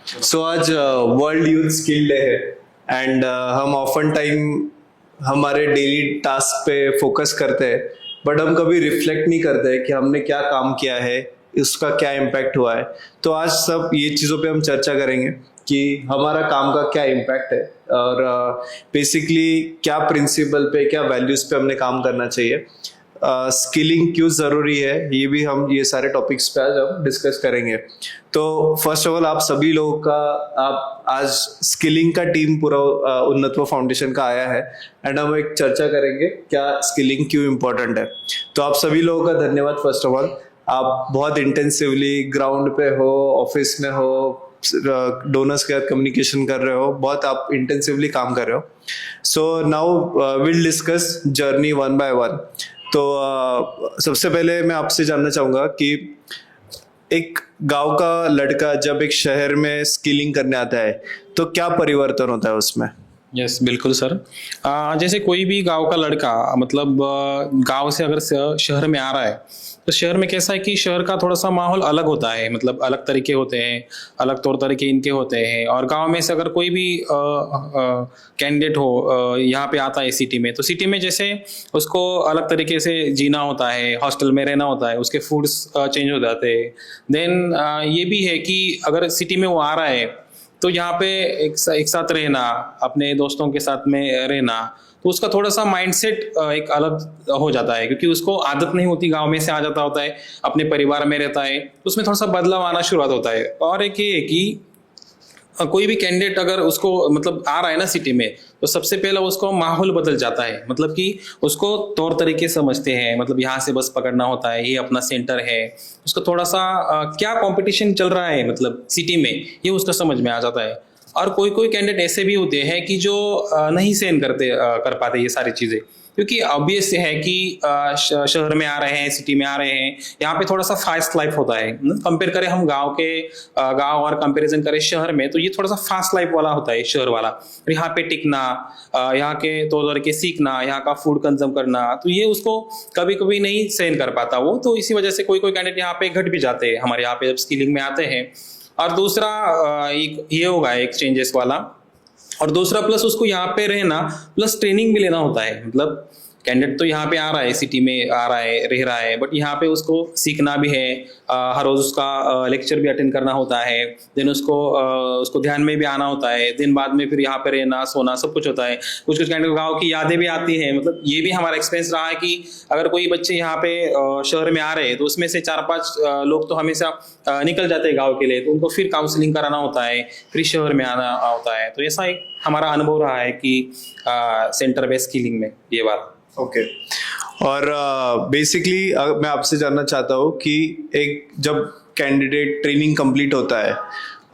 सो आज world youth skill day है and हम ऑफन टाइम हमारे डेली टास्क पे फोकस करते हैं, बट हम कभी रिफ्लेक्ट नहीं करते कि हमने क्या काम किया है, उसका क्या इम्पैक्ट हुआ है। तो आज सब ये चीज़ों पे हम चर्चा करेंगे कि हमारा काम का क्या इम्पैक्ट है और बेसिकली क्या प्रिंसिपल पे, क्या वैल्यूज पे हमने काम करना चाहिए, स्किलिंग क्यों ज़रूरी है, ये भी हम ये सारे टॉपिक्स पे आज हम डिस्कस करेंगे। तो फर्स्ट ऑफ ऑल आप सभी लोगों का, आप आज स्किलिंग का टीम पूरा उन्नतव फाउंडेशन का आया है एंड हम एक चर्चा करेंगे क्या स्किलिंग क्यों इम्पोर्टेंट है। तो आप सभी लोगों का धन्यवाद। फर्स्ट ऑफ ऑल आप बहुत इंटेंसिवली ग्राउंड पे हो, ऑफिस में हो, डोनर्स के साथ कम्युनिकेशन कर रहे हो, बहुत आप इंटेंसिवली काम कर रहे हो। So now will discuss journey one by one. तो सबसे पहले मैं आपसे जानना चाहूंगा कि एक गांव का लड़का जब एक शहर में स्किलिंग करने आता है तो क्या परिवर्तन होता है उसमें? यस बिल्कुल सर। जैसे कोई भी गांव का लड़का मतलब गांव से अगर शहर में आ रहा है तो शहर में कैसा है कि शहर का थोड़ा सा माहौल अलग होता है, मतलब अलग तरीके होते हैं, अलग तौर तरीके इनके होते हैं। और गांव में से अगर कोई भी कैंडिडेट हो यहाँ पे आता है सिटी में, तो सिटी में जैसे उसको अलग तरीके से जीना होता है, हॉस्टल में रहना होता है, उसके फूड्स चेंज हो जाते हैं। देन ये भी है कि अगर सिटी में वो आ रहा है तो यहाँ पे एक साथ रहना, अपने दोस्तों के साथ में रहना, तो उसका थोड़ा सा माइंडसेट एक अलग हो जाता है, क्योंकि उसको आदत नहीं होती, गांव में से आ जाता होता है, अपने परिवार में रहता है, तो उसमें थोड़ा सा बदलाव आना शुरुआत होता है। और एक ये है कि कोई भी कैंडिडेट अगर उसको मतलब आ रहा है ना सिटी में, तो सबसे पहला उसको माहौल बदल जाता है, मतलब कि उसको तौर तरीके समझते हैं, मतलब यहाँ से बस पकड़ना होता है, ये अपना सेंटर है, उसको थोड़ा सा क्या कंपटीशन चल रहा है मतलब सिटी में, ये उसका समझ में आ जाता है। और कोई कोई कैंडिडेट ऐसे भी होते हैं कि जो नहीं सहन कर पाते ये सारी चीजें, क्योंकि ऑब्वियस है कि शहर में आ रहे हैं, सिटी में आ रहे हैं, यहाँ पे थोड़ा सा फास्ट लाइफ होता है। कंपेयर करें हम गांव और कंपैरिजन करें शहर में, तो ये थोड़ा सा फास्ट लाइफ वाला होता है शहर वाला। यहाँ पे टिकना, यहाँ के तौर तरीके सीखना, यहाँ का फूड कंज्यूम करना, तो ये उसको कभी कभी नहीं सहन कर पाता वो। तो इसी वजह से कोई कोई कैंडिडेट यहाँ पे घट भी जाते हैं हमारे यहाँ पे जब स्किलिंग में आते हैं। और दूसरा ये होगा एक चेंजेस वाला, और दूसरा प्लस उसको यहाँ पे रहना प्लस ट्रेनिंग भी लेना होता है। मतलब कैंडिडेट तो यहाँ पे आ रहा है, सिटी में आ रहा है, रह रहा है, बट यहाँ पे उसको सीखना भी है, हर रोज उसका लेक्चर भी अटेंड करना होता है, देन उसको ध्यान में भी आना होता है, दिन बाद में फिर यहाँ पे रहना, सोना, सब कुछ होता है। कुछ कुछ कैंडिडेट गाँव की यादें भी आती हैं। मतलब ये भी हमारा एक्सपीरियंस रहा है कि अगर कोई बच्चे यहाँ पे शहर में आ रहे हैं तो उसमें से 4-5 लोग तो हमेशा निकल जाते हैं गाँव के लिए, तो उनको फिर काउंसलिंग कराना होता है, फिर शहर में आना होता है। तो ऐसा एक हमारा अनुभव रहा है कि सेंटर बेस्ड स्किलिंग में ये बात। ओके और बेसिकली मैं आपसे जानना चाहता हूँ कि एक जब कैंडिडेट ट्रेनिंग कंप्लीट होता है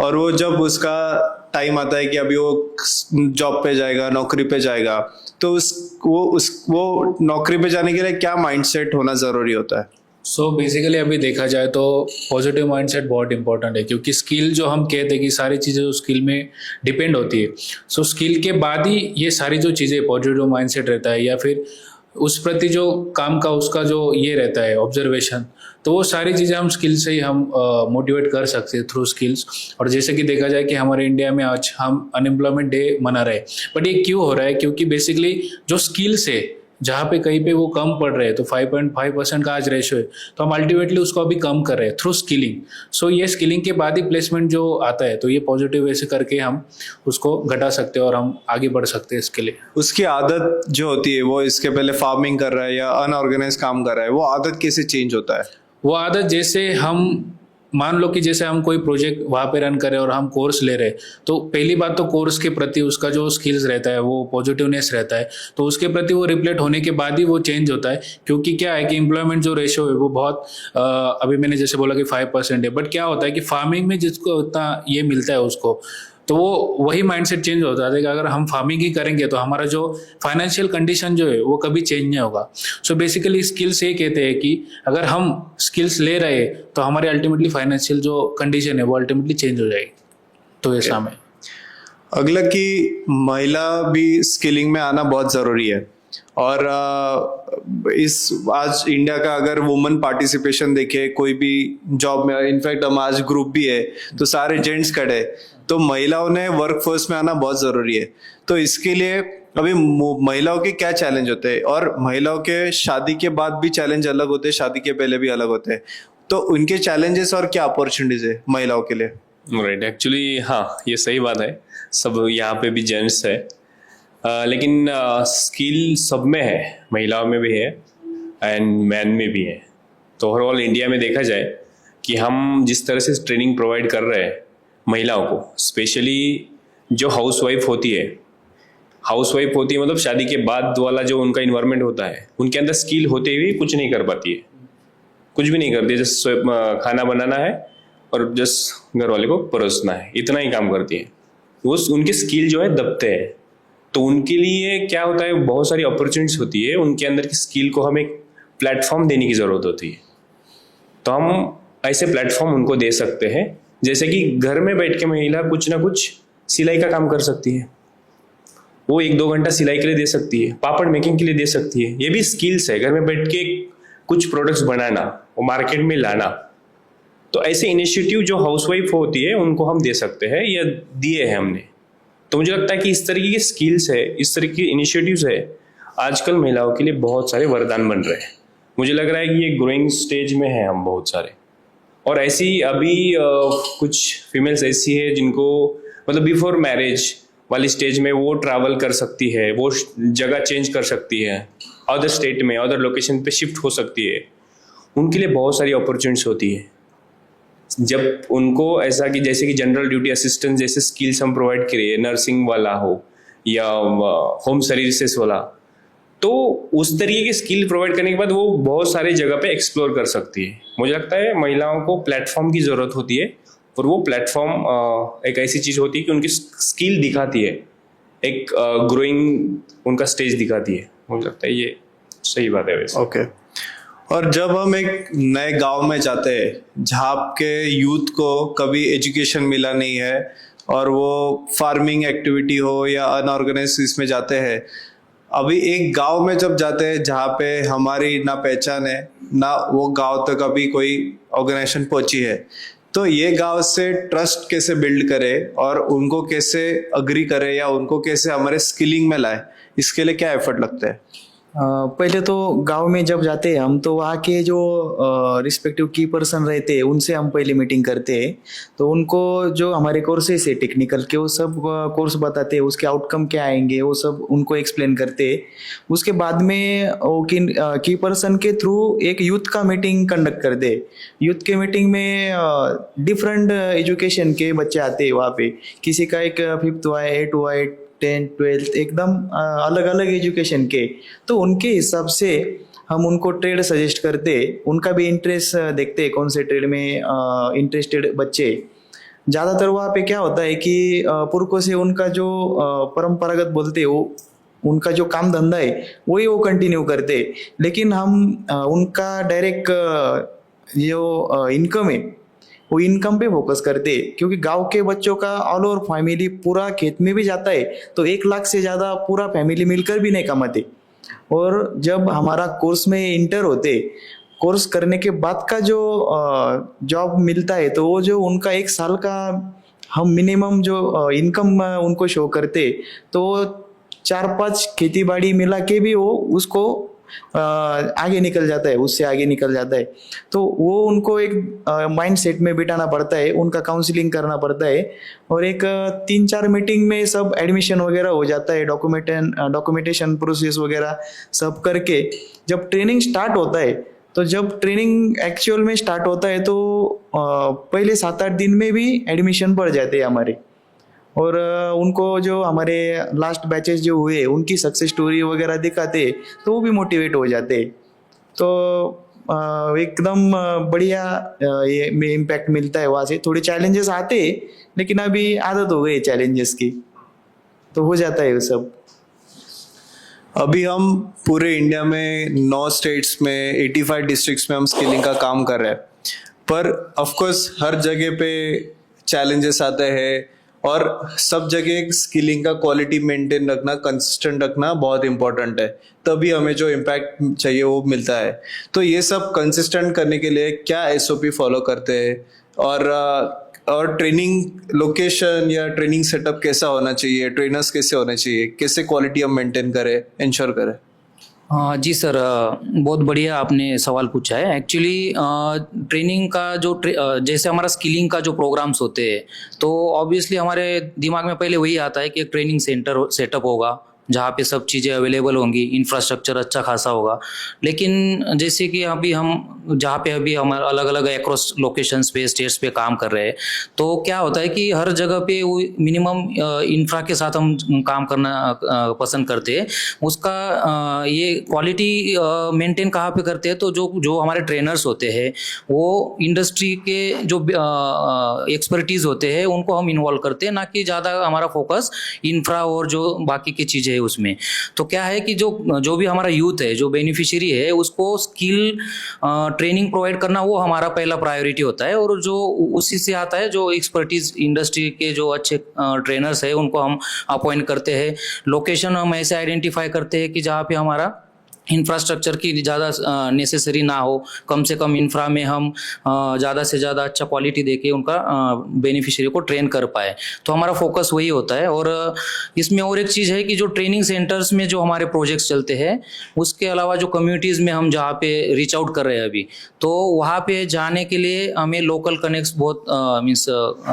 और वो जब उसका टाइम आता है कि अभी वो जॉब पे जाएगा, नौकरी पे जाएगा, तो वो नौकरी पे जाने के लिए क्या माइंडसेट होना ज़रूरी होता है? सो बेसिकली अभी देखा जाए तो पॉजिटिव माइंडसेट बहुत इंपॉर्टेंट है, क्योंकि स्किल जो हम कहते हैं कि सारी चीज़ें जो स्किल में डिपेंड होती है, सो स्किल के बाद ही ये सारी जो चीज़ें पॉजिटिव माइंडसेट रहता है, या फिर उस प्रति जो काम का उसका जो ये रहता है ऑब्जर्वेशन, तो वो सारी चीज़ें हम स्किल से ही हम मोटिवेट कर सकते हैं थ्रू स्किल्स। और जैसे कि देखा जाए कि हमारे इंडिया में आज हम अनएम्प्लॉयमेंट डे मना रहे हैं, बट ये क्यों हो रहा है? क्योंकि बेसिकली जो स्किल्स है जहाँ पे कहीं पे वो कम पड़ रहे हैं, तो 5.5% का आज रेशो है, तो हम अल्टीमेटली उसको अभी कम कर रहे हैं थ्रू स्किलिंग। सो ये स्किलिंग के बाद ही प्लेसमेंट जो आता है, तो ये पॉजिटिव वे से करके हम उसको घटा सकते हैं और हम आगे बढ़ सकते हैं इसके लिए। उसकी आदत जो होती है, वो इसके पहले फार्मिंग कर रहा है या अनऑर्गेनाइज काम कर रहा है, वो आदत कैसे चेंज होता है? वो आदत जैसे हम मान लो कि जैसे हम कोई प्रोजेक्ट वहाँ पे रन कर रहे हैं और हम कोर्स ले रहे हैं, तो पहली बात तो कोर्स के प्रति उसका जो स्किल्स रहता है वो पॉजिटिवनेस रहता है, तो उसके प्रति वो रिफ्लेक्ट होने के बाद ही वो चेंज होता है। क्योंकि क्या है कि एम्प्लॉयमेंट जो रेशो है वो बहुत अभी मैंने जैसे बोला कि 5% है, बट क्या होता है कि फार्मिंग में जिसको उतना ये मिलता है उसको, तो वो वही माइंडसेट चेंज होता है कि अगर हम फार्मिंग ही करेंगे तो हमारा जो फाइनेंशियल कंडीशन जो है वो कभी चेंज नहीं होगा। सो बेसिकली स्किल्स ये कहते हैं कि अगर हम स्किल्स ले रहे हैं तो हमारे अल्टीमेटली फाइनेंशियल जो कंडीशन है वो अल्टीमेटली चेंज हो जाएगी। तो ऐसा में अगला कि महिला भी स्किलिंग में आना बहुत ज़रूरी है। और इस आज इंडिया का अगर वुमेन पार्टिसिपेशन देखे कोई भी जॉब में, इनफैक्ट हम आज ग्रुप भी है तो सारे जेंट्स खड़े हैं, तो महिलाओं ने वर्कफोर्स में आना बहुत जरूरी है। तो इसके लिए अभी महिलाओं के क्या चैलेंज होते हैं, और महिलाओं के शादी के बाद भी चैलेंज अलग होते हैं, शादी के पहले भी अलग होते हैं, तो उनके चैलेंजेस और क्या अपॉर्चुनिटीज है महिलाओं के लिए? राइट, एक्चुअली हाँ, ये सही बात है। सब यहाँ पे भी जेंट्स है, लेकिन स्किल सब में है, महिलाओं में भी है एंड मैन में भी है। तो ओवरऑल इंडिया में देखा जाए कि हम जिस तरह से ट्रेनिंग प्रोवाइड कर रहे हैं महिलाओं को, स्पेशली जो हाउसवाइफ होती है मतलब शादी के बाद वाला जो उनका इन्वायरमेंट होता है, उनके अंदर स्किल होते हुए कुछ नहीं कर पाती है, कुछ भी नहीं करती है। जस्ट खाना बनाना है और जस्ट घर वाले को परोसना है, इतना ही काम करती है। वो उनके स्किल जो है दबते हैं, तो उनके लिए क्या होता है, बहुत सारी अपॉर्चुनिटीज होती है, उनके अंदर की स्किल को हम एक प्लेटफॉर्म देने की ज़रूरत होती है। तो हम ऐसे प्लेटफॉर्म उनको दे सकते हैं, जैसे कि घर में बैठ के महिला कुछ ना कुछ सिलाई का काम कर सकती है, वो 1-2 घंटा सिलाई के लिए दे सकती है, पापड़ मेकिंग के लिए दे सकती है। ये भी स्किल्स है, घर में बैठ के कुछ प्रोडक्ट्स बनाना, वो मार्केट में लाना। तो ऐसे इनिशिएटिव जो हाउसवाइफ होती है उनको हम दे सकते हैं, या दिए हैं हमने। तो मुझे लगता है कि इस तरीके के स्किल्स है, इस तरीके के इनिशिएटिव्स है, आजकल महिलाओं के लिए बहुत सारे वरदान बन रहे हैं। मुझे लग रहा है कि ये ग्रोइंग स्टेज में है हम बहुत सारे। और ऐसी अभी कुछ फीमेल्स ऐसी है जिनको मतलब बिफोर मैरिज वाली स्टेज में वो ट्रैवल कर सकती है, वो जगह चेंज कर सकती है, अदर स्टेट में, अदर लोकेशन पे शिफ्ट हो सकती है। उनके लिए बहुत सारी अपॉर्चुनिटीज होती है। जब उनको ऐसा कि जैसे कि जनरल ड्यूटी असिस्टेंट जैसे स्किल्स हम प्रोवाइड करिए, नर्सिंग वाला हो या होम सर्विसेज वाला, तो उस तरीके की स्किल प्रोवाइड करने के बाद वो बहुत सारे जगह पे एक्सप्लोर कर सकती है। मुझे लगता है महिलाओं को प्लेटफॉर्म की ज़रूरत होती है, और वो प्लेटफॉर्म एक ऐसी चीज़ होती है कि उनकी स्किल दिखाती है, एक ग्रोइंग उनका स्टेज दिखाती है। मुझे लगता है ये सही बात है वैसे। ओके। और जब हम एक नए गांव में जाते हैं जहाँ के यूथ को कभी एजुकेशन मिला नहीं है, और वो फार्मिंग एक्टिविटी हो या अनऑर्गेनाइज इसमें जाते हैं, अभी एक गांव में जब जाते हैं जहाँ पे हमारी ना पहचान है, ना वो गांव तक अभी कोई ऑर्गेनाइजेशन पहुंची है, तो ये गांव से ट्रस्ट कैसे बिल्ड करे और उनको कैसे अग्री करे या उनको कैसे हमारे स्किलिंग में लाए, इसके लिए क्या एफर्ट लगता है? पहले तो गांव में जब जाते हैं हम, तो वहाँ के जो रिस्पेक्टिव की पर्सन रहते हैं उनसे हम पहले मीटिंग करते हैं। तो उनको जो हमारे कोर्सेस है टेक्निकल के, वो सब कोर्स बताते हैं, उसके आउटकम क्या आएंगे वो सब उनको एक्सप्लेन करते हैं। उसके बाद में वो की पर्सन के थ्रू एक यूथ का मीटिंग कंडक्ट करते हैं। यूथ के मीटिंग में डिफरेंट एजुकेशन के बच्चे आते हैं वहाँ पे, किसी का एक 5th हुआ है, 8th हुआ है, 10th 12th, एकदम अलग अलग एजुकेशन के। तो उनके हिसाब से हम उनको ट्रेड सजेस्ट करते, उनका भी इंटरेस्ट देखते कौन से ट्रेड में इंटरेस्टेड बच्चे। ज़्यादातर वहाँ पे क्या होता है कि पुरखों से उनका जो परंपरागत बोलते वो उनका जो काम धंधा है वही वो कंटिन्यू करते, लेकिन हम उनका डायरेक्ट जो इनकम है वो इनकम पे फोकस करते, क्योंकि गांव के बच्चों का ऑल ओवर फैमिली पूरा खेत में भी जाता है, तो 1 लाख से ज़्यादा पूरा फैमिली मिलकर भी नहीं कमाते। और जब हमारा कोर्स में इंटर होते, कोर्स करने के बाद का जो जॉब मिलता है, तो वो जो उनका 1 साल का हम मिनिमम जो इनकम उनको शो करते, तो 4-5 खेती बाड़ी मिला के भी वो उसको आगे निकल जाता है, उससे आगे निकल जाता है। तो वो उनको एक माइंड सेट में बिठाना पड़ता है, उनका काउंसलिंग करना पड़ता है, और एक 3-4 मीटिंग में सब एडमिशन वगैरह हो जाता है, डॉक्यूमेंटेशन प्रोसेस वगैरह सब करके जब ट्रेनिंग स्टार्ट होता है, तो जब ट्रेनिंग एक्चुअल में स्टार्ट होता है तो पहले 7-8 दिन में भी एडमिशन पड़ जाते हैं हमारे। और उनको जो हमारे लास्ट बैचेस जो हुए उनकी सक्सेस स्टोरी वगैरह दिखाते, तो वो भी मोटिवेट हो जाते। तो एकदम बढ़िया ये में इम्पैक्ट मिलता है वहाँ से। थोड़े चैलेंजेस आते, लेकिन अभी आदत हो गई चैलेंजेस की, तो हो जाता है वो सब। अभी हम पूरे इंडिया में 9 स्टेट्स में 85 डिस्ट्रिक्ट्स में हम स्किलिंग का काम कर रहे हैं, पर ऑफ कोर्स हर जगह पे चैलेंजेस आते हैं और सब जगह स्किलिंग का क्वालिटी मेंटेन रखना, कंसिस्टेंट रखना बहुत इंपॉर्टेंट है, तभी हमें जो इम्पैक्ट चाहिए वो मिलता है। तो ये सब कंसिस्टेंट करने के लिए क्या एसओपी फॉलो करते हैं, और ट्रेनिंग लोकेशन या ट्रेनिंग सेटअप कैसा होना चाहिए, ट्रेनर्स कैसे होने चाहिए, कैसे क्वालिटी हम मेंटेन करें, इंश्योर करें? जी सर, बहुत बढ़िया आपने सवाल पूछा है। एक्चुअली ट्रेनिंग का जो जैसे हमारा स्किलिंग का जो प्रोग्राम्स होते हैं, तो ऑब्वियसली हमारे दिमाग में पहले वही आता है कि एक ट्रेनिंग सेंटर सेटअप होगा जहाँ पे सब चीज़ें अवेलेबल होंगी, इंफ्रास्ट्रक्चर अच्छा खासा होगा। लेकिन जैसे कि अभी हम जहाँ पे अभी हमारे अलग अलग एक्रॉस लोकेशंस पे, स्टेट्स पे काम कर रहे हैं, तो क्या होता है कि हर जगह पे वो मिनिमम इंफ्रा के साथ हम काम करना पसंद करते हैं। उसका ये क्वालिटी मेंटेन कहाँ पे करते हैं, तो जो हमारे ट्रेनर्स होते हैं वो इंडस्ट्री के जो एक्सपर्टीज़ होते हैं उनको हम इन्वॉल्व करते हैं, ना कि ज़्यादा हमारा फोकस इंफ्रा और जो बाकी की चीज़ें है उसमें। तो क्या है कि जो भी हमारा यूथ है, जो बेनिफिशियरी है, उसको स्किल ट्रेनिंग प्रोवाइड करना वो हमारा पहला प्रायोरिटी होता है। और जो उसी से आता है, जो एक्सपर्टीज इंडस्ट्री के जो अच्छे ट्रेनर्स है उनको हम अपॉइंट करते हैं। लोकेशन हम ऐसे आइडेंटिफाई करते हैं कि जहाँ पे हमारा इंफ्रास्ट्रक्चर की ज़्यादा नेसेसरी ना हो, कम से कम इंफ्रा में हम ज़्यादा से ज़्यादा अच्छा क्वालिटी देके उनका बेनिफिशियरी को ट्रेन कर पाए। तो हमारा फोकस वही होता है। और इसमें और एक चीज़ है कि जो ट्रेनिंग सेंटर्स में जो हमारे प्रोजेक्ट्स चलते हैं, उसके अलावा जो कम्युनिटीज़ में हम जहाँ पे रीच आउट कर रहे हैं अभी, तो वहाँ पे जाने के लिए हमें लोकल कनेक्ट्स बहुत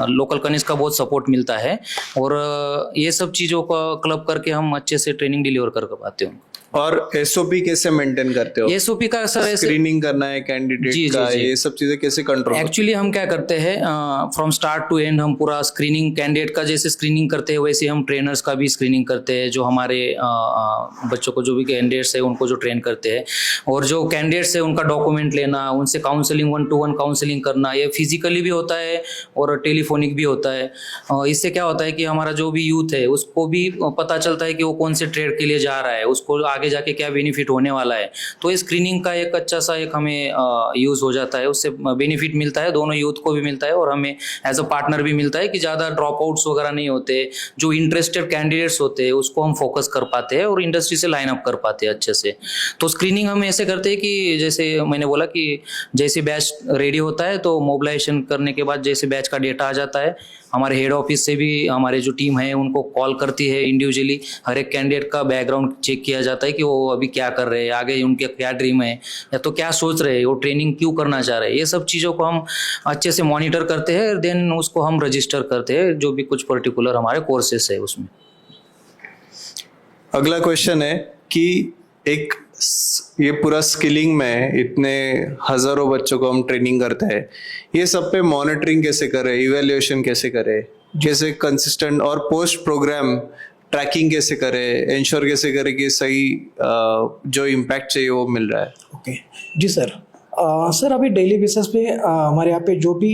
लोकल कनेक्ट्स का बहुत सपोर्ट मिलता है। और ये सब चीज़ों का क्लब करके हम अच्छे से ट्रेनिंग डिलीवर कर पाते हैं। और एसओपी कैसे मेंटेन करते हो? एसओपी का सर ऐसे स्क्रीनिंग करना है कैंडिडेट का, ये सब चीजें कैसे कंट्रोल? एक्चुअली हम क्या करते हैं, फ्रॉम स्टार्ट टू एंड हम पूरा स्क्रीनिंग, कैंडिडेट का जैसे स्क्रीनिंग करते हैं वैसे हम ट्रेनर्स का भी स्क्रीनिंग करते हैं। जो हमारे बच्चों को, जो भी कैंडिडेट्स है उनको जो ट्रेन करते हैं, और जो कैंडिडेट्स है उनका डॉक्यूमेंट लेना, उनसे काउंसलिंग, 1-to-1 काउंसलिंग करना, ये फिजिकली भी होता है और टेलीफोनिक भी होता है। इससे क्या होता है कि हमारा जो भी यूथ है उसको भी पता चलता है कि वो कौन से ट्रेड के लिए जा रहा है, उसको आगे जाके क्या बेनिफिट होने वाला है। तो स्क्रीनिंग का एक अच्छा सा एक हमें यूज हो जाता है, उससे बेनिफिट मिलता है, दोनों यूथ को भी मिलता है और हमें एज अ पार्टनर भी मिलता है कि ज़्यादा ड्रॉप आउट्स वगैरह नहीं होते। जो इंटरेस्टेड कैंडिडेट्स होते हैं उसको हम फोकस कर पाते हैं और इंडस्ट्री से लाइन अप कर पाते हैं अच्छे से। तो स्क्रीनिंग हम ऐसे करते हैं कि जैसे मैंने बोला कि जैसे बैच रेडी होता है तो मोबिलाइजेशन करने के बाद जैसे बैच का डेटा आ जाता है, हमारे हेड ऑफिस से भी हमारे जो टीम है उनको कॉल करती है इंडिविजुअली। हर एक कैंडिडेट का बैकग्राउंड चेक किया जाता है कि वो अभी क्या कर रहे हैं, आगे उनके क्या ड्रीम है, या तो क्या सोच रहे हैं, वो ट्रेनिंग क्यों करना चाह रहे हैं। ये सब चीज़ों को हम अच्छे से मॉनिटर करते हैं, देन उसको हम रजिस्टर करते हैं जो भी कुछ पर्टिकुलर हमारे कोर्सेस है उसमें। अगला क्वेश्चन है कि ये पूरा स्किलिंग में इतने हजारों बच्चों को हम ट्रेनिंग करते हैं, ये सब पे मॉनिटरिंग कैसे करें, इवैल्यूएशन कैसे करें, कैसे कंसिस्टेंट और पोस्ट प्रोग्राम ट्रैकिंग कैसे करें, इंश्योर कैसे करें कि सही जो इम्पैक्ट चाहिए वो मिल रहा है? ओके जी सर। सर अभी डेली बेसिस पे हमारे यहाँ पे जो भी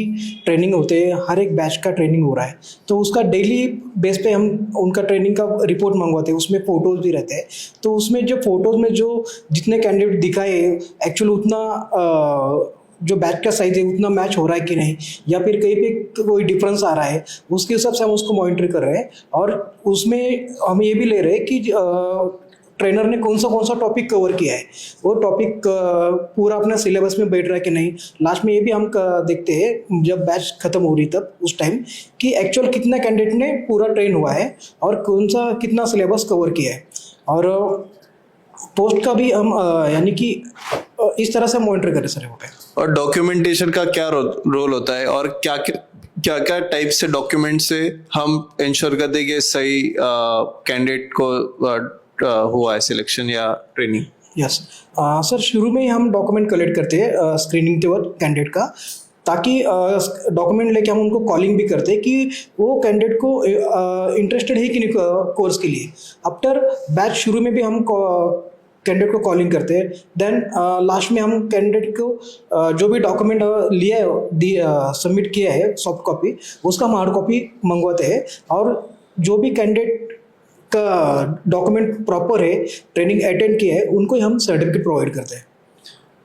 ट्रेनिंग होते हैं, हर एक बैच का ट्रेनिंग हो रहा है, तो उसका डेली बेस पे हम उनका ट्रेनिंग का रिपोर्ट मंगवाते हैं। उसमें फ़ोटोज़ भी रहते हैं, तो उसमें जो फ़ोटोज़ में जो जितने कैंडिडेट दिखाए एक्चुअली उतना जो बैच का साइज है उतना मैच हो रहा है कि नहीं, या फिर कहीं पे कोई डिफरेंस आ रहा है, उसके हिसाब से हम उसको मॉनिटर कर रहे हैं। और उसमें हम ये भी ले रहे हैं कि ट्रेनर ने कौन सा टॉपिक कवर किया है, वो टॉपिक पूरा अपना सिलेबस में बैठ रहा है कि नहीं। लास्ट में ये भी हम देखते हैं जब बैच खत्म हो रही तब उस टाइम कि एक्चुअल कितना कैंडिडेट ने पूरा ट्रेन हुआ है और कितना सिलेबस कवर किया है। और पोस्ट का भी हम यानी कि इस तरह से मॉनिटर करें सर यहाँ पे। और डॉक्यूमेंटेशन का क्या रोल होता है, और क्या क्या टाइप से डॉक्यूमेंट से हम इंश्योर करते हैं कि सही कैंडिडेट को हुआ है सिलेक्शन या ट्रेनिंग? यस सर, शुरू में ही हम डॉक्यूमेंट कलेक्ट करते हैं स्क्रीनिंग के वक्त कैंडिडेट का, ताकि डॉक्यूमेंट लेके हम उनको कॉलिंग भी करते हैं कि वो कैंडिडेट को इंटरेस्टेड है कि नहीं कोर्स के लिए। आफ्टर बैच शुरू में भी हम कैंडिडेट को कॉलिंग करते हैं। देन लास्ट में हम कैंडिडेट को जो भी डॉक्यूमेंट लिया है, सबमिट किया है सॉफ्ट कॉपी, उसका हम हार्ड कॉपी मंगवाते हैं। और जो भी कैंडिडेट का डॉक्यूमेंट प्रॉपर है, ट्रेनिंग अटेंड किया है, उनको ही हम सर्टिफिकेट प्रोवाइड करते हैं।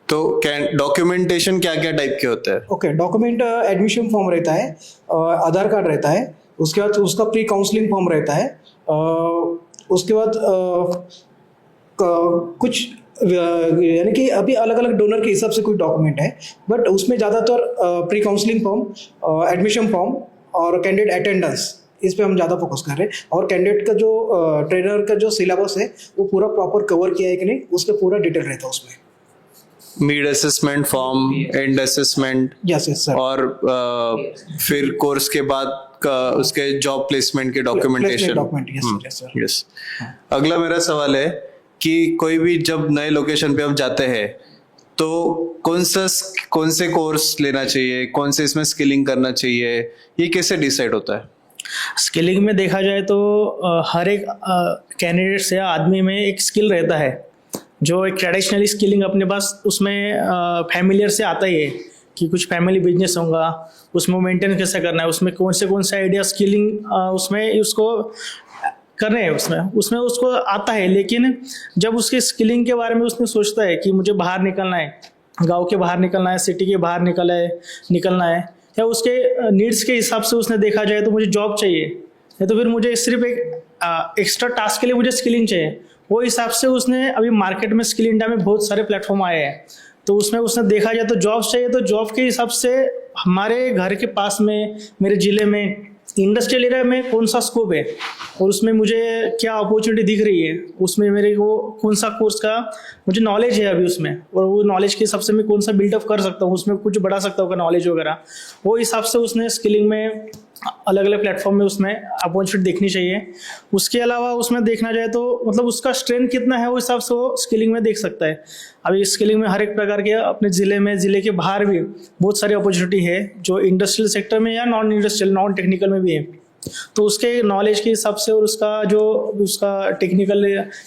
तो डॉक्यूमेंटेशन क्या क्या टाइप के होते हैं? ओके, डॉक्यूमेंट एडमिशन फॉर्म रहता है, आधार कार्ड रहता है, उसके बाद उसका प्री काउंसलिंग फॉर्म रहता है। उसके बाद कुछ यानी कि अभी अलग अलग डोनर के हिसाब से कोई डॉक्यूमेंट है, बट उसमें ज़्यादातर pre counselling form, admission form और कैंडिडेट अटेंडेंस, इस पे हम ज़्यादा फोकस कर रहे हैं। और कैंडिडेट का जो ट्रेनर का जो सिलेबस है वो पूरा प्रॉपर कवर किया है कि नहीं, उसका पूरा डिटेल रहता है उसमें। Mid assessment form, and assessment, yes yes sir. और फिर कोर्स के बाद का उसके जॉब प्लेसमेंट के documentation. Document, yes sir. Yes. अगला मेरा सवाल है कि कोई भी जब नए लोकेशन पे हम जाते हैं तो कौन से कोर्स लेना चाहिए, कौन से इसमें स्किलिंग करना चाहिए, ये कैसे डिसाइड होता है? स्किलिंग में देखा जाए तो हर एक कैंडिडेट या आदमी में एक स्किल रहता है, जो एक ट्रेडिशनली स्किलिंग अपने पास उसमें फैमिलियर से आता ही है कि कुछ फैमिली बिजनेस होगा, उसमें मेंटेन कैसे करना है, उसमें कौन से आइडिया स्किलिंग उसमें उसको करने हैं, उसमें उसको आता है। लेकिन जब उसके स्किलिंग के बारे में उसने सोचता है कि मुझे बाहर निकलना है, गांव के बाहर निकलना है, सिटी के बाहर निकलना है, या उसके नीड्स के हिसाब से उसने देखा जाए तो मुझे जॉब चाहिए, या तो फिर मुझे सिर्फ एक एक्स्ट्रा टास्क के लिए मुझे स्किलिंग चाहिए, वो हिसाब से उसने अभी मार्केट में स्किल इंडिया में बहुत सारे प्लेटफॉर्म आए हैं, तो उसमें उसने देखा जाए तो जॉब चाहिए, तो जॉब के हिसाब से हमारे घर के पास में, मेरे ज़िले में, इंडस्ट्रियल एरिया में कौन सा स्कोप है और उसमें मुझे क्या अपॉर्चुनिटी दिख रही है, उसमें मेरे को कौन सा कोर्स का मुझे नॉलेज है अभी उसमें, और वो नॉलेज के हिसाब से मैं कौन सा बिल्डअप कर सकता हूँ, उसमें कुछ बढ़ा सकता हूँ नॉलेज वगैरह, वो हिसाब से उसने स्किलिंग में अलग अलग प्लेटफॉर्म में उसमें अपॉर्चुनिटी देखनी चाहिए। उसके अलावा उसमें देखना जाए तो मतलब उसका स्ट्रेंथ कितना है, उस हिसाब से वो स्किलिंग में देख सकता है। अभी स्किलिंग में हर एक प्रकार के अपने ज़िले के बाहर भी बहुत सारी अपॉर्चुनिटी है, जो इंडस्ट्रियल सेक्टर में या नॉन इंडस्ट्रियल, नॉन टेक्निकल में भी है, तो उसके नॉलेज के हिसाब से और उसका टेक्निकल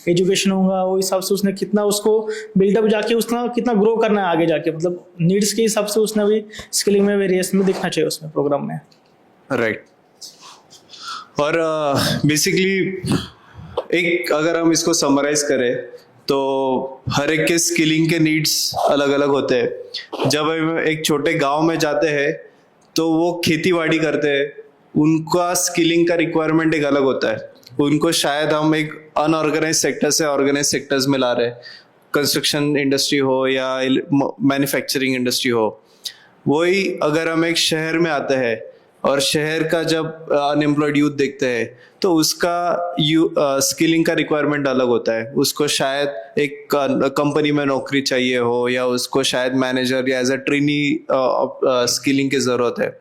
एजुकेशन होगा, वो हिसाब से उसने कितना उसको बिल्डअप जाके उसने कितना ग्रो करना है आगे जाके, मतलब नीड्स के हिसाब से उसने भी स्किलिंग में वेरिएशन में देखना चाहिए उसमें प्रोग्राम में। राइट। और बेसिकली एक अगर हम इसको समराइज करें तो हर एक के स्किलिंग के नीड्स अलग अलग होते हैं। जब हम एक छोटे गांव में जाते हैं तो वो खेती बाड़ी करते हैं, उनका स्किलिंग का रिक्वायरमेंट एक अलग होता है। उनको शायद हम एक अनऑर्गेनाइज सेक्टर से ऑर्गेनाइज सेक्टर्स में ला रहे हैं, कंस्ट्रक्शन इंडस्ट्री हो या मैन्युफैक्चरिंग इंडस्ट्री हो। वही अगर हम एक शहर में आते हैं और शहर का जब अनएम्प्लॉयड यूथ देखते हैं तो उसका स्किलिंग का रिक्वायरमेंट अलग होता है। उसको शायद एक कंपनी में नौकरी चाहिए हो, या उसको शायद मैनेजर या एज अ ट्रेनी स्किलिंग की ज़रूरत है।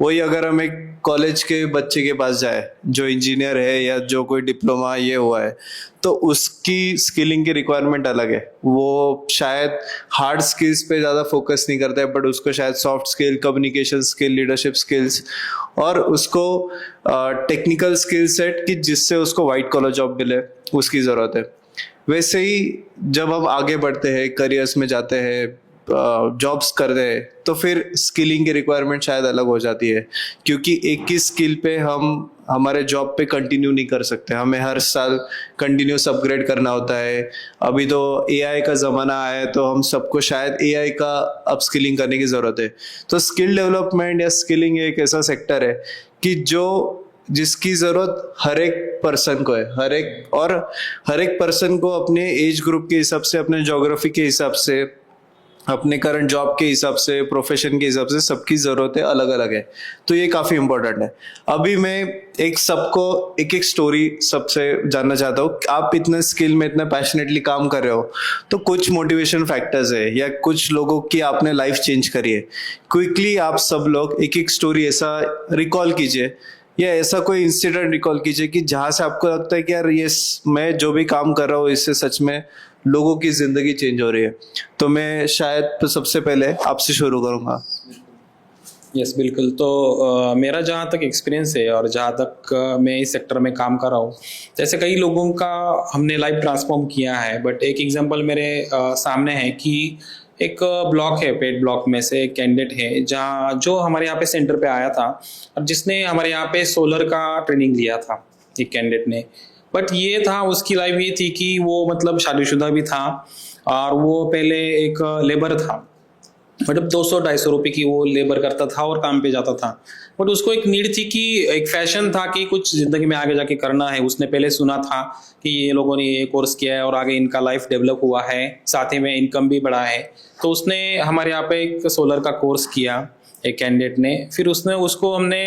वही अगर हम एक कॉलेज के बच्चे के पास जाए जो इंजीनियर है या जो कोई डिप्लोमा ये हुआ है, तो उसकी स्किलिंग की रिक्वायरमेंट अलग है। वो शायद हार्ड स्किल्स पे ज़्यादा फोकस नहीं करता है, बट उसको शायद soft skill, communication skill, leadership skills और उसको टेक्निकल स्किल सेट कि जिससे उसको वाइट कॉलर जॉब मिले, उसकी ज़रूरत है। वैसे ही जब हम आगे बढ़ते हैं, करियर्स में जाते हैं, जॉब्स कर रहे हैं, तो फिर स्किलिंग की रिक्वायरमेंट शायद अलग हो जाती है, क्योंकि एक ही स्किल पे हम हमारे जॉब पे कंटिन्यू नहीं कर सकते। हमें हर साल कंटिन्यूस अपग्रेड करना होता है। अभी तो एआई का ज़माना आया है, तो हम सबको शायद एआई का अपस्किलिंग करने की ज़रूरत है। तो स्किल डेवलपमेंट या स्किलिंग एक ऐसा सेक्टर है कि जिसकी ज़रूरत हर एक पर्सन को है, हर एक पर्सन को अपने एज ग्रुप के हिसाब से, अपने ज्योग्राफी के हिसाब से, अपने करंट जॉब के हिसाब से, प्रोफेशन के हिसाब से सबकी ज़रूरतें अलग अलग है। तो ये काफ़ी इंपॉर्टेंट है। अभी मैं एक स्टोरी सबसे जानना चाहता हूँ। आप इतने स्किल में इतना पैशनेटली काम कर रहे हो, तो कुछ मोटिवेशन फैक्टर्स है या कुछ लोगों की आपने लाइफ चेंज करी है। क्विकली आप सब लोग एक स्टोरी ऐसा रिकॉल कीजिए, या ऐसा कोई इंसिडेंट रिकॉल कीजिए कि जहाँ से आपको लगता है कि यार ये मैं जो भी काम कर रहा हूँ इससे सच में लोगों की जिंदगी चेंज हो रही है। तो मैं शायद सबसे पहले आपसे शुरू करूंगा। यस बिल्कुल। तो मेरा जहाँ तक एक्सपीरियंस है और जहाँ तक मैं इस सेक्टर में काम कर रहा हूँ, जैसे कई लोगों का हमने लाइफ ट्रांसफॉर्म किया है, बट एक एग्जांपल मेरे सामने है कि एक ब्लॉक है, पेड ब्लॉक में से एक कैंडिडेट है जो हमारे यहाँ पे सेंटर पे आया था और जिसने हमारे यहाँ पे सोलर का ट्रेनिंग लिया था एक कैंडिडेट ने। बट ये था, उसकी लाइफ ये थी कि वो मतलब शादीशुदा भी था और वो पहले एक लेबर था, मतलब 200-250 रुपये की वो लेबर करता था और काम पे जाता था। बट उसको एक नीड थी कि एक फैशन था कि कुछ जिंदगी में आगे जाके करना है। उसने पहले सुना था कि ये लोगों ने ये कोर्स किया है और आगे इनका लाइफ डेवलप हुआ है, साथ ही में इनकम भी बढ़ा है। तो उसने हमारे यहाँ पे एक सोलर का कोर्स किया एक कैंडिडेट ने, फिर उसको हमने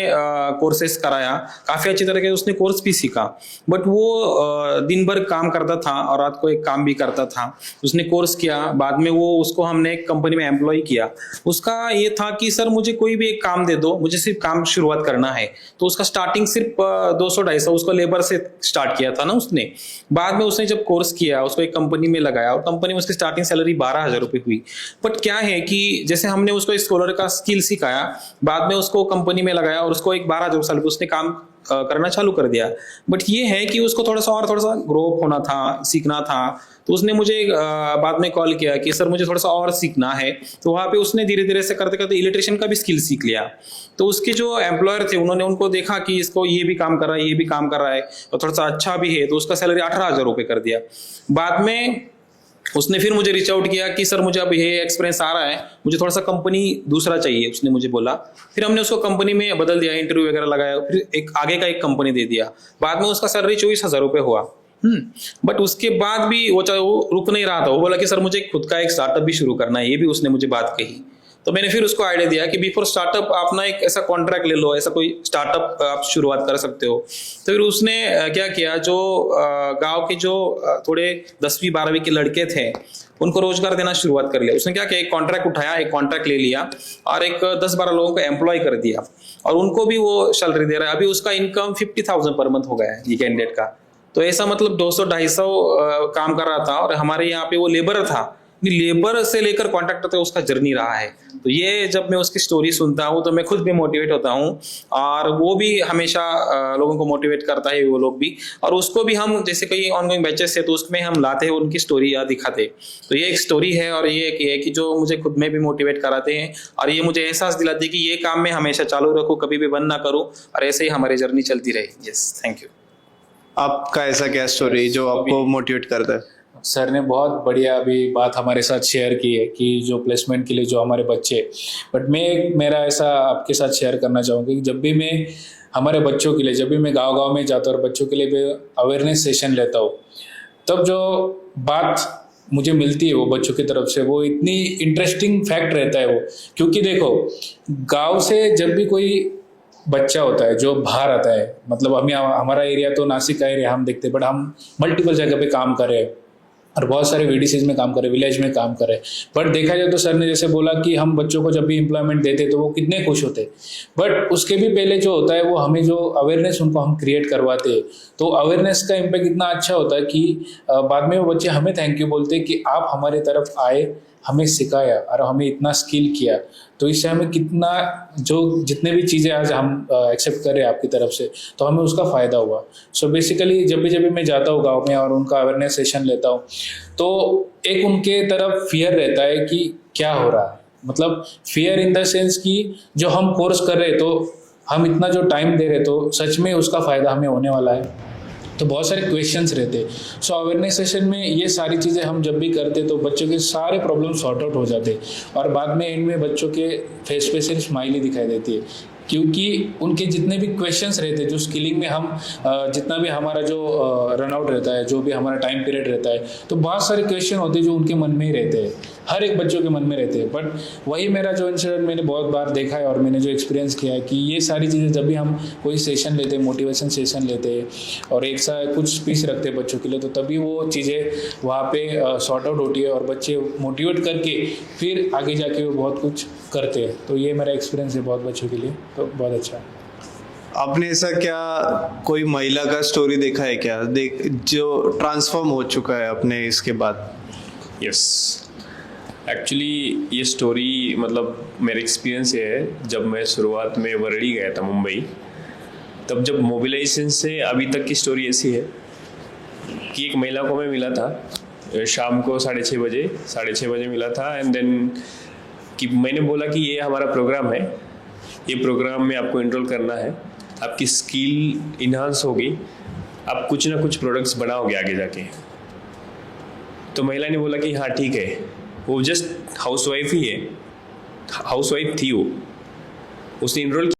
कोर्सेस कराया, काफ़ी अच्छी तरह के उसने कोर्स भी सीखा। बट वो दिन भर काम करता था और रात को एक काम भी करता था। उसने कोर्स किया, बाद में उसको हमने एक कंपनी में एम्प्लॉय किया। उसका ये था कि सर मुझे कोई भी एक काम दे दो, मुझे सिर्फ काम शुरुआत करना है। तो उसका स्टार्टिंग सिर्फ 200-250 उसको लेबर से स्टार्ट किया था ना उसने। बाद में उसने जब कोर्स किया, उसको एक कंपनी में लगाया और कंपनी में उसकी स्टार्टिंग सैलरी 12,000 रुपये हुई। बट क्या है कि जैसे हमने उसको इस सोलर का स्किल सिखाया, बाद में उसको कंपनी में लगाया और उसको एक 12,000 साल पे उसने काम करना चालू कर दिया। बट ये है कि उसको थोड़ा सा ग्रो अप होना था, सीखना था। तो उसने मुझे बाद में कॉल किया कि सर मुझे थोड़ा सा और सीखना है। तो वहाँ पे उसने धीरे धीरे से करते करते इलेक्ट्रिशियन का भी स्किल सीख लिया। तो उसके जो एम्प्लॉयर थे उन्होंने उनको देखा कि इसको ये भी काम कर रहा है, ये भी काम कर रहा है और थोड़ा सा अच्छा भी है, तो उसका सैलरी 18,000 रुपये कर दिया। बाद में उसने फिर मुझे रीच आउट किया कि सर मुझे अब ये एक्सपीरियंस आ रहा है, मुझे थोड़ा सा कंपनी दूसरा चाहिए, उसने मुझे बोला। फिर हमने उसको कंपनी में बदल दिया, इंटरव्यू वगैरह लगाया, फिर एक आगे का एक कंपनी दे दिया। बाद में उसका सैलरी 24,000 रुपये हुआ। बट उसके बाद भी वो रुक नहीं रहा था। वो बोला कि सर मुझे खुद का एक स्टार्टअप भी शुरू करना है, ये भी उसने मुझे बात कही। तो मैंने फिर उसको आइडिया दिया कि बिफोर स्टार्टअप आप ना एक ऐसा कॉन्ट्रैक्ट ले लो, ऐसा कोई स्टार्टअप आप शुरुआत कर सकते हो। तो फिर उसने क्या किया, जो गांव के जो थोड़े 10वीं 12वीं के लड़के थे उनको रोजगार देना शुरुआत कर लिया। उसने क्या किया, एक कॉन्ट्रैक्ट उठाया, एक कॉन्ट्रैक्ट ले लिया और एक 10-12 लोगों को एम्प्लॉय कर दिया और उनको भी वो सैलरी दे रहा है। अभी उसका इनकम 50,000 पर मंथ हो गया है ये कैंडिडेट का। तो ऐसा मतलब 200-250 काम कर रहा था और हमारे यहाँ पे वो लेबर था। लेबर से लेकर कॉन्ट्रैक्टर तक उसका जर्नी रहा है। तो ये जब मैं उसकी स्टोरी सुनता हूँ तो मैं खुद भी मोटिवेट होता हूँ और वो भी हमेशा लोगों को मोटिवेट करता है, वो लोग भी। और उसको भी हम जैसे कई ऑनगोइंग बैचेस है तो उसमें हम लाते हैं, उनकी स्टोरी या दिखाते। तो ये एक स्टोरी है और ये एक है कि जो मुझे खुद में भी मोटिवेट कराते हैं और ये मुझे एहसास दिलाते हैं कि ये काम मैं हमेशा चालू रखूँ, कभी भी बंद ना करूँ और ऐसे ही हमारी जर्नी चलती रहे। Yes, thank you. आपका ऐसा क्या स्टोरी जो आपको मोटिवेट करता है? सर ने बहुत बढ़िया अभी बात हमारे साथ शेयर की है कि जो प्लेसमेंट के लिए जो हमारे बच्चे, बट मेरा ऐसा आपके साथ शेयर करना चाहूँगा कि जब भी मैं हमारे बच्चों के लिए, जब भी मैं गांव में जाता हूँ और बच्चों के लिए भी अवेयरनेस सेशन लेता हूँ, तब जो बात मुझे मिलती है वो बच्चों की तरफ से, वो इतनी इंटरेस्टिंग फैक्ट रहता है वो। क्योंकि देखो, गाँव से जब भी कोई बच्चा होता है जो बाहर आता है, मतलब हमारा एरिया तो नासिक का एरिया हम देखते हैं, बट हम मल्टीपल जगह पे काम कर रहे हैं और बहुत सारे वीडीसीज में काम करे, विलेज में काम करे। बट देखा जाए तो सर ने जैसे बोला कि हम बच्चों को जब भी एम्प्लॉयमेंट देते तो वो कितने खुश होते। बट उसके भी पहले जो होता है वो हमें जो अवेयरनेस उनको हम क्रिएट करवाते हैं, तो अवेयरनेस का इम्पैक्ट इतना अच्छा होता है कि बाद में वो बच्चे हमें थैंक यू बोलते हैं कि आप हमारे तरफ आए, हमें सिखाया और हमें इतना स्किल किया। तो इससे हमें कितना, जो जितने भी चीज़ें आज हम एक्सेप्ट कर रहे हैं आपकी तरफ से, तो हमें उसका फ़ायदा हुआ। सो बेसिकली जब भी मैं जाता हूँ गांव में और उनका अवेयरनेस सेशन लेता हूँ, तो एक उनके तरफ फियर रहता है कि क्या हो रहा है, मतलब फियर इन द सेंस कि जो हम कोर्स कर रहे तो हम इतना जो टाइम दे रहे तो सच में उसका फ़ायदा हमें होने वाला है। तो बहुत सारे क्वेश्चंस रहते हैं। सो अवेयरनेस सेशन में ये सारी चीज़ें हम जब भी करते तो बच्चों के सारे प्रॉब्लम सॉर्ट आउट हो जाते और बाद में एंड में बच्चों के फेस पे सिर्फ स्माइल ही दिखाई देती है, क्योंकि उनके जितने भी क्वेश्चंस रहते हैं, जो स्किलिंग में हम जितना भी हमारा जो रन आउट रहता है, जो भी हमारा टाइम पीरियड रहता है, तो बहुत सारे क्वेश्चन होते हैं जो उनके मन में ही रहते हैं, हर एक बच्चों के मन में रहते हैं। बट वही मेरा जो इंसिडेंट मैंने बहुत बार देखा है और मैंने जो एक्सपीरियंस किया है कि ये सारी चीज़ें जब भी हम कोई सेशन लेते हैं, मोटिवेशन सेशन लेते हैं और एक साथ कुछ स्पीच रखते हैं बच्चों के लिए, तो तभी वो चीज़ें वहाँ पे सॉर्ट आउट होती है और बच्चे मोटिवेट करके फिर आगे जाके वो बहुत कुछ करते हैं। तो ये मेरा एक्सपीरियंस है बहुत बच्चों के लिए, तो बहुत अच्छा। आपने ऐसा क्या कोई महिला का स्टोरी देखा है क्या, जो ट्रांसफॉर्म हो चुका है अपने इसके बाद? यस, एक्चुअली ये स्टोरी मतलब मेरा एक्सपीरियंस ये है, जब मैं शुरुआत में वरड़ी गया था मुंबई, तब जब मोबिलाइजेशन से अभी तक की स्टोरी ऐसी है कि एक महिला को मैं मिला था शाम को 6:30 बजे मिला था। एंड देन कि मैंने बोला कि ये हमारा प्रोग्राम है, ये प्रोग्राम में आपको इनरोल करना है, आपकी स्किल इन्हांस होगी, आप कुछ ना कुछ प्रोडक्ट्स बनाओगे आगे जाके। तो महिला ने बोला कि हाँ ठीक है, वो जस्ट हाउसवाइफ ही है, हाउसवाइफ थी वो, उसने इनरोल